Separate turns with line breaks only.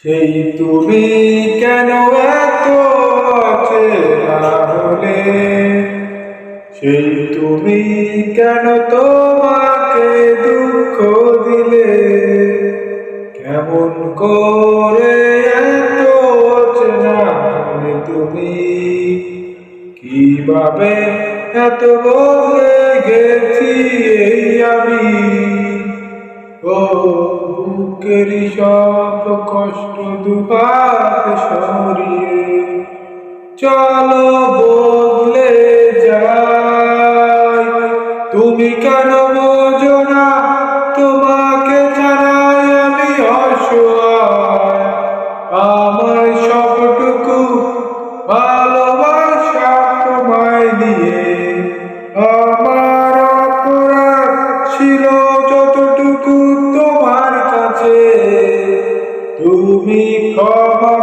সেই তুমি কেন এত অচেনা হলে, সেই তুমি কেন তোমাকে দুঃখ দিলে, কেমন করে এত অচেনা হলে তুমি, কিভাবে এত বদলে গেছি এই আমি। ও বুকেরই সব কষ্ট দুহাত সরিয়ে চলো বদলে যাই। তুমি কেন বোঝো না, তোমাকে জানাই আমি অসহায়। আমার সবটুকু ভালোবাসা তোমায় দিয়ে, আমার অপরাধ ছিল যতটুকু তোমার কাছে, তুমি ক্ষমা